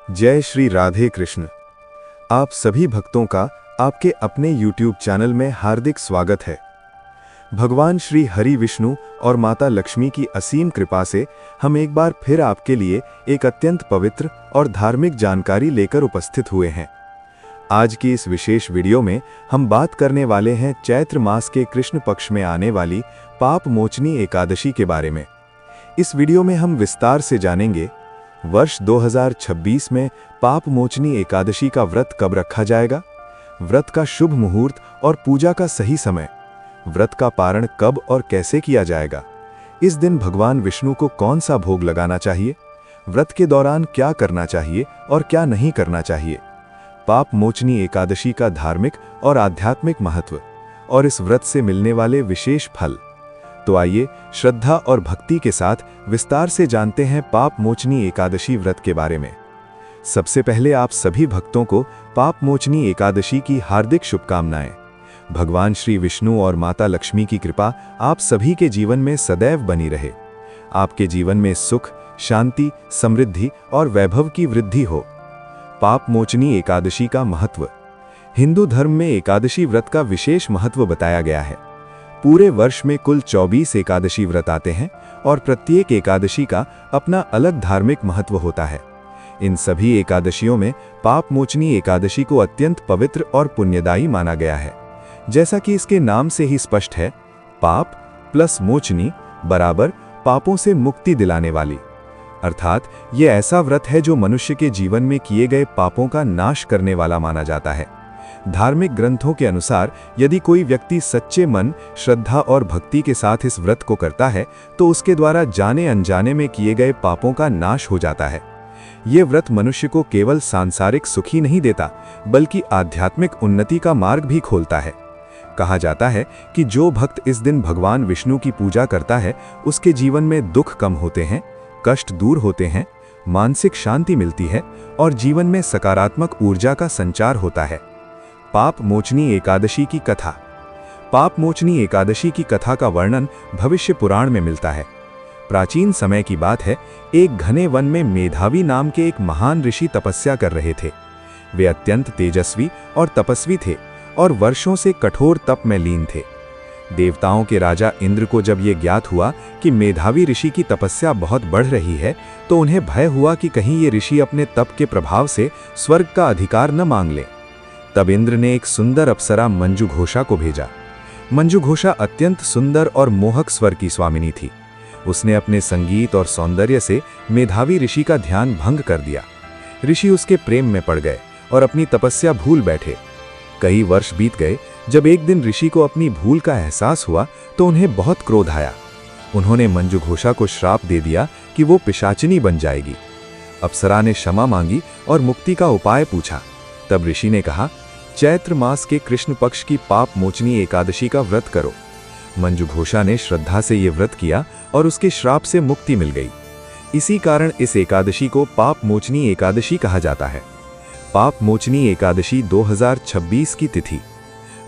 जय श्री राधे कृष्ण। आप सभी भक्तों का आपके अपने YouTube चैनल में हार्दिक स्वागत है। भगवान श्री हरि विष्णु और माता लक्ष्मी की असीम कृपा से हम एक बार फिर आपके लिए एक अत्यंत पवित्र और धार्मिक जानकारी लेकर उपस्थित हुए हैं। आज की इस विशेष वीडियो में हम बात करने वाले हैं चैत्र मास के कृष्ण पक्ष में आने वाली पाप मोचनी एकादशी के बारे में। इस वीडियो में हम विस्तार से जानेंगे वर्ष 2026 में पाप मोचनी एकादशी का व्रत कब रखा जाएगा, व्रत का शुभ मुहूर्त और पूजा का सही समय, व्रत का पारण कब और कैसे किया जाएगा, इस दिन भगवान विष्णु को कौन सा भोग लगाना चाहिए, व्रत के दौरान क्या करना चाहिए और क्या नहीं करना चाहिए, पाप मोचनी एकादशी का धार्मिक और आध्यात्मिक महत्व और इस व्रत से मिलने वाले विशेष फल। तो आइए श्रद्धा और भक्ति के साथ विस्तार से जानते हैं पाप मोचनी एकादशी व्रत के बारे में। सबसे पहले आप सभी भक्तों को पाप मोचनी एकादशी की हार्दिक शुभकामनाएं। भगवान श्री विष्णु और माता लक्ष्मी की कृपा आप सभी के जीवन में सदैव बनी रहे। आपके जीवन में सुख, शांति, समृद्धि और वैभव की वृद्धि हो। पाप मोचनी एकादशी का महत्व। हिंदू धर्म में एकादशी व्रत का विशेष महत्व बताया गया है। पूरे वर्ष में कुल 24 एकादशी व्रत आते हैं और प्रत्येक एकादशी का अपना अलग धार्मिक महत्व होता है। इन सभी एकादशियों में पाप मोचनी एकादशी को अत्यंत पवित्र और पुण्यदायी माना गया है। जैसा कि इसके नाम से ही स्पष्ट है, पाप प्लस मोचनी बराबर पापों से मुक्ति दिलाने वाली। अर्थात ये ऐसा व्रत है जो मनुष्य के जीवन में किए गए पापों का नाश करने वाला माना जाता है। धार्मिक ग्रंथों के अनुसार यदि कोई व्यक्ति सच्चे मन, श्रद्धा और भक्ति के साथ इस व्रत को करता है तो उसके द्वारा जाने अनजाने में किए गए पापों का नाश हो जाता है। ये व्रत मनुष्य को केवल सांसारिक सुख ही नहीं देता बल्कि आध्यात्मिक उन्नति का मार्ग भी खोलता है। कहा जाता है कि जो भक्त इस दिन भगवान विष्णु की पूजा करता है उसके जीवन में दुख कम होते हैं, कष्ट दूर होते हैं, मानसिक शांति मिलती है और जीवन में सकारात्मक ऊर्जा का संचार होता है। पाप मोचनी एकादशी की कथा। पाप मोचनी एकादशी की कथा का वर्णन भविष्य पुराण में मिलता है। प्राचीन समय की बात है, एक घने वन में मेधावी नाम के एक महान ऋषि तपस्या कर रहे थे। वे अत्यंत तेजस्वी और तपस्वी थे और वर्षों से कठोर तप में लीन थे। देवताओं के राजा इंद्र को जब ये ज्ञात हुआ कि मेधावी ऋषि की तपस्या बहुत बढ़ रही है तो उन्हें भय हुआ कि कहीं ये ऋषि अपने तप के प्रभाव से स्वर्ग का अधिकार न मांग लें। तब इंद्र ने एक सुंदर अप्सरा मंजू घोषा को भेजा। मंजू घोषा अत्यंत सुंदर और मोहक स्वर की स्वामिनी थी। उसने अपने संगीत और सौंदर्य से मेधावी ऋषि का ध्यान भंग कर दिया। ऋषि उसके प्रेम में पड़ गए और अपनी तपस्या भूल बैठे। कई वर्ष बीत गए। जब एक दिन ऋषि को अपनी भूल का एहसास हुआ तो उन्हें बहुत क्रोध आया। उन्होंने मंजू घोषा को श्राप दे दिया कि वो पिशाचिनी बन जाएगी। अप्सरा ने क्षमा मांगी और मुक्ति का उपाय पूछा। तब ऋषि ने कहा, चैत्र मास के कृष्ण पक्ष की पाप मोचनी एकादशी का व्रत करो। मंजू घोषा ने श्रद्धा से ये व्रत किया और उसके श्राप से मुक्ति मिल गई। इसी कारण इस एकादशी को पाप मोचनी एकादशी कहा जाता है। पाप मोचनी एकादशी 2026 की तिथि।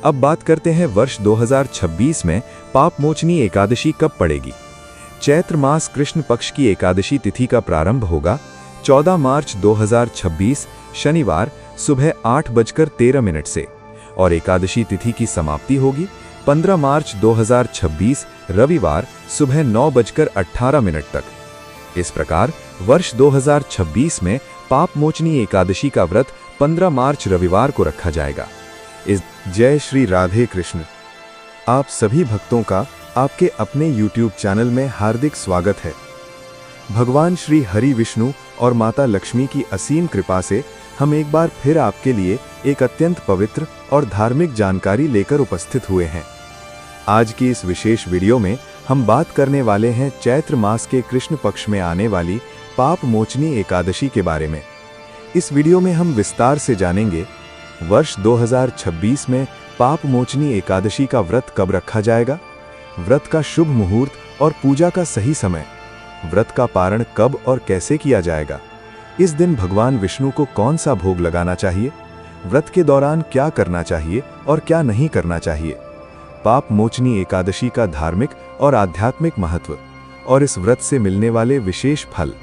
अब बात करते हैं वर्ष 2026 में पाप मोचनी एकादशी कब पड़ेगी। चैत्र मास कृष्ण पक्ष की एकादशी तिथि का प्रारंभ होगा 14 मार्च 2026 शनिवार सुबह 8:13 से और एकादशी तिथि की समाप्ति होगी 15 मार्च 2026 रविवार सुबह 9:18 तक। इस प्रकार वर्ष 2026 में पाप मोचनी एकादशी का व्रत 15 मार्च रविवार को रखा जाएगा। जय श्री राधे कृष्ण। आप सभी भक्तों का आपके अपने YouTube चैनल में हार्दिक स्वागत है। भगवान श्री हरि विष्णु और माता लक्ष्मी की असीम कृपा से हम एक बार फिर आपके लिए एक अत्यंत पवित्र और धार्मिक जानकारी लेकर उपस्थित हुए हैं। आज की इस विशेष वीडियो में हम बात करने वाले हैं चैत्र मास के कृष्ण पक्ष में आने वाली पाप मोचनी एकादशी के बारे में। इस वीडियो में हम विस्तार से जानेंगे वर्ष 2026 में पाप मोचनी एकादशी का व्रत कब रखा जाएगा, व्रत का शुभ मुहूर्त और पूजा का सही समय, व्रत का पारण कब और कैसे किया जाएगा, इस दिन भगवान विष्णु को कौन सा भोग लगाना चाहिए, व्रत के दौरान क्या करना चाहिए और क्या नहीं करना चाहिए, पाप मोचनी एकादशी का धार्मिक और आध्यात्मिक महत्व और इस व्रत से मिलने वाले विशेष फल।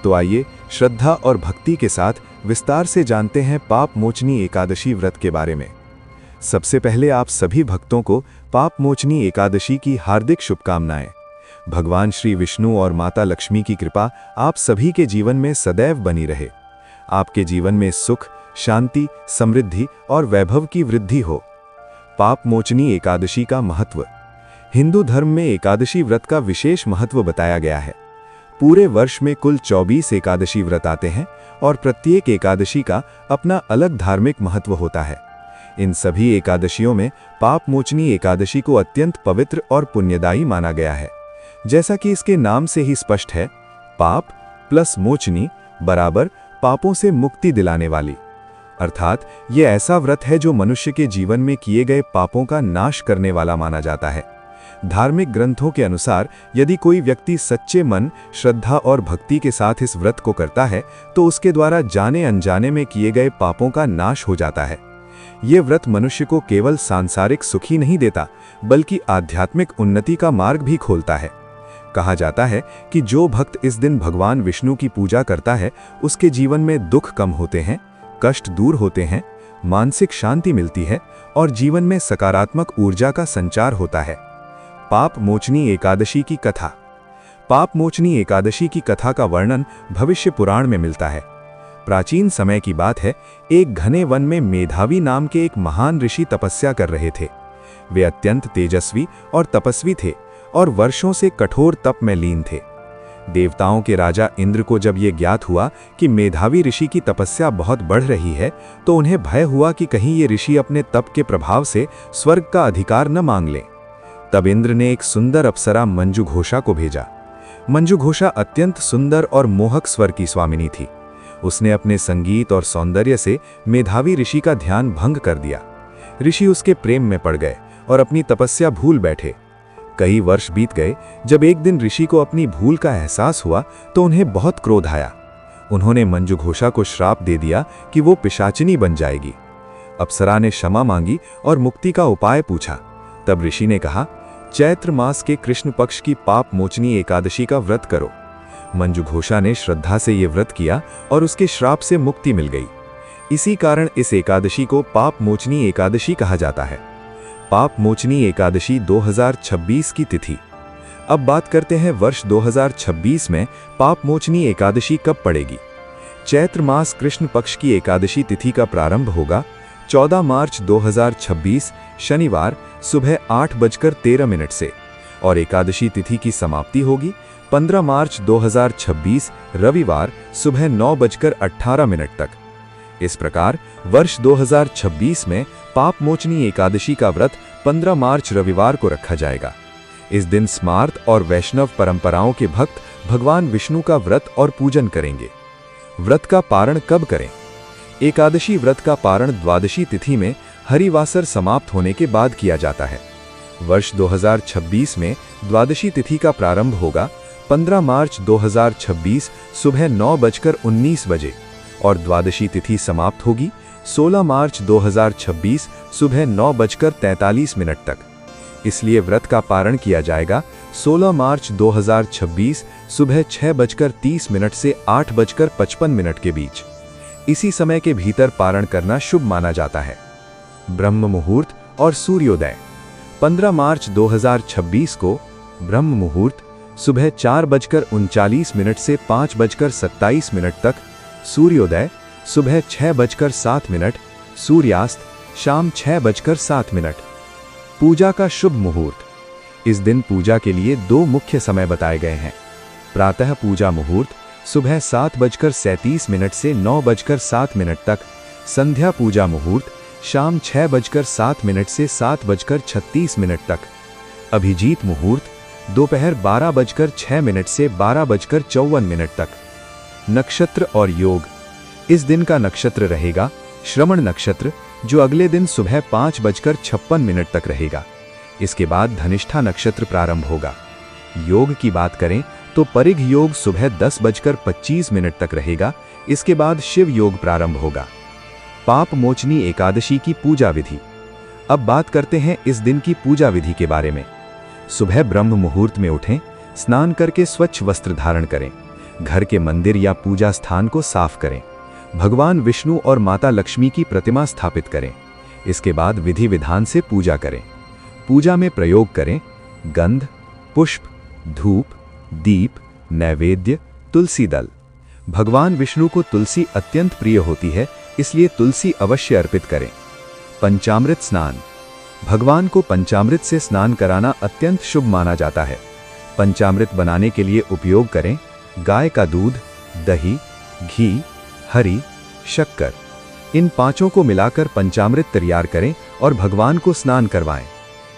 तो आइए श्रद्धा और भक्ति के साथ विस्तार से जानते हैं पाप मोचनी एकादशी व्रत के बारे में। सबसे पहले आप सभी भक्तों को पाप मोचनी एकादशी की हार्दिक शुभकामनाएं। भगवान श्री विष्णु और माता लक्ष्मी की कृपा आप सभी के जीवन में सदैव बनी रहे। आपके जीवन में सुख, शांति, समृद्धि और वैभव की वृद्धि हो। पाप मोचनी एकादशी का महत्व। हिंदू धर्म में एकादशी व्रत का विशेष महत्व बताया गया है। पूरे वर्ष में कुल 24 एकादशी व्रत आते हैं और प्रत्येक एकादशी का अपना अलग धार्मिक महत्व होता है। इन सभी एकादशियों में पाप मोचनी एकादशी को अत्यंत पवित्र और पुण्यदायी माना गया है। जैसा कि इसके नाम से ही स्पष्ट है, पाप प्लस मोचनी बराबर पापों से मुक्ति दिलाने वाली, अर्थात ये ऐसा व्रत है जो मनुष्य के जीवन में किए गए पापों का नाश करने वाला माना जाता है। धार्मिक ग्रंथों के अनुसार यदि कोई व्यक्ति सच्चे मन, श्रद्धा और भक्ति के साथ इस व्रत को करता है तो उसके द्वारा जाने अनजाने में किए गए पापों का नाश हो जाता है। ये व्रत मनुष्य को केवल सांसारिक सुख ही नहीं देता, बल्कि आध्यात्मिक उन्नति का मार्ग भी खोलता है। कहा जाता है कि जो भक्त इस दिन भगवान विष्णु की पूजा करता है, उसके जीवन में दुख कम होते हैं, कष्ट दूर होते हैं, मानसिक शांति मिलती है और जीवन में सकारात्मक ऊर्जा का संचार होता है। पाप मोचनी एकादशी की कथा। पाप मोचनी एकादशी की कथा का वर्णन भविष्य पुराण में मिलता है। प्राचीन समय की बात है, एक घने वन में मेधावी नाम के एक महान ऋषि तपस्या कर रहे थे। वे अत्यंत तेजस्वी और तपस्वी थे और वर्षों से कठोर तप में लीन थे। देवताओं के राजा इंद्र को जब ये ज्ञात हुआ कि मेधावी ऋषि की तपस्या बहुत बढ़ रही है, तो उन्हें भय हुआ कि कहीं ये ऋषि अपने तप के प्रभाव से स्वर्ग का अधिकार न मांग लें। तब इंद्र ने एक सुंदर अप्सरा मंजुघोषा को भेजा। मंजुघोषा अत्यंत सुंदर और मोहक स्वर की स्वामिनी थी। उसने अपने संगीत और सौंदर्य से मेधावी ऋषि का ध्यान भंग कर दिया। ऋषि उसके प्रेम में पड़ गए और अपनी तपस्या भूल बैठे। कई वर्ष बीत गए। जब एक दिन ऋषि को अपनी भूल का एहसास हुआ तो उन्हें बहुत क्रोध आया। उन्होंने मंजुघोषा को श्राप दे दिया कि वो पिशाचिनी बन जाएगी। अप्सरा ने क्षमा मांगी और मुक्ति का उपाय पूछा। तब ऋषि ने कहा, चैत्र मास के कृष्ण पक्ष की पाप मोचनी एकादशी का व्रत करो। मंजुघोषा ने श्रद्धा से ये व्रत किया और उसके श्राप से मुक्ति मिल गई। इसी कारण इस एकादशी को पाप मोचनी एकादशी कहा जाता है। पाप मोचनी एकादशी 2026 की तिथि। अब बात करते हैं वर्ष 2026 में पाप मोचनी एकादशी कब पड़ेगी। चैत्र मास कृष्ण पक्ष की एकादशी तिथि का प्रारंभ होगा 14 मार्च 2026 शनिवार सुबह 8:13 से और एकादशी तिथि की समाप्ति होगी 15 मार्च 2026 रविवार सुबह 9:18 तक। इस प्रकार वर्ष 2026 में पाप मोचनी एकादशी का व्रत 15 मार्च रविवार को रखा जाएगा। इस दिन स्मार्त और वैष्णव परंपराओं के भक्त भगवान विष्णु का व्रत और पूजन करेंगे। व्रत का पारण कब करें। एकादशी व्रत का पारण द्वादशी तिथि में हरिवासर समाप्त होने के बाद किया जाता है। वर्ष 2026 में द्वादशी तिथि का प्रारंभ होगा 15 मार्च 2026 सुबह 9:19 और द्वादशी तिथि समाप्त होगी 16 मार्च 2026 सुबह 9:43 तक। इसलिए व्रत का पारण किया जाएगा 16 मार्च 2026 सुबह 6:30 से 8:55 के बीच। इसी समय के भीतर पारण करना शुभ माना जाता है। ब्रह्म मुहूर्त और सूर्योदय। 15 मार्च 2026 को ब्रह्म मुहूर्त सुबह 4:39 से 5:27 तक, सूर्योदय सुबह 6:07, सूर्यास्त शाम 6:07। पूजा का शुभ मुहूर्त। इस दिन पूजा के लिए 2 मुख्य समय बताए गए हैं। प्रातः पूजा मुहूर्त सुबह 7:37 से 9:07 तक, संध्या पूजा मुहूर्त शाम 6:07 से 7:36 तक, अभिजीत मुहूर्त दोपहर 12:06 से 12:54 तक। नक्षत्र और योग। इस दिन का नक्षत्र रहेगा श्रवण नक्षत्र, जो अगले दिन सुबह 5:56 तक रहेगा। इसके बाद धनिष्ठा नक्षत्र प्रारंभ होगा। योग की बात करें तो परिघ योग सुबह 10:25 तक रहेगा। इसके बाद शिव योग प्रारंभ होगा। पाप मोचनी एकादशी की पूजा विधि। अब बात करते हैं इस दिन की पूजा विधि के बारे में। सुबह ब्रह्म मुहूर्त में उठें, स्नान करके स्वच्छ वस्त्र धारण करें। घर के मंदिर या पूजा स्थान को साफ करें। भगवान विष्णु और माता लक्ष्मी की प्रतिमा स्थापित करें। इसके बाद विधि विधान से पूजा करें। पूजा में प्रयोग करें गंध, पुष्प, धूप, दीप, नैवेद्य, तुलसी दल। भगवान विष्णु को तुलसी अत्यंत प्रिय होती है, इसलिए तुलसी अवश्य अर्पित करें। पंचामृत स्नान। भगवान को पंचामृत से स्नान कराना अत्यंत शुभ माना जाता है। पंचामृत बनाने के लिए उपयोग करें गाय का दूध, दही, घी, हरी, शक्कर। इन पांचों को मिलाकर पंचामृत तैयार करें और भगवान को स्नान करवाएं।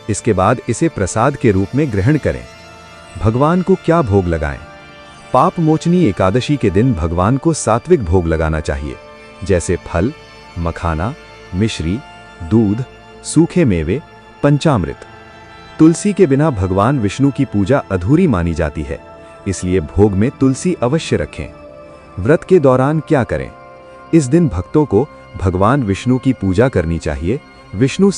इसके बाद इसे प्रसाद के रूप में ग्रहण करें। भगवान को क्या भोग लगाएं? पाप मोचनी एकादशी के दिन भगवान को सात्विक भोग लगाना चाहिए, जैसे फल, मखाना, मिश्री, दूध, सूखे मेवे, पंचामृत। तुलसी के बिना भगवान विष्णु की पूजा अधूरी मानी जाती है, इसलिए भोग में तुलसी अवश्य रखें। व्रत के दौरान क्या करें? इस दिन भक्तों को भगवान विष्णु की पूजा करनी चाहिए। विष्णु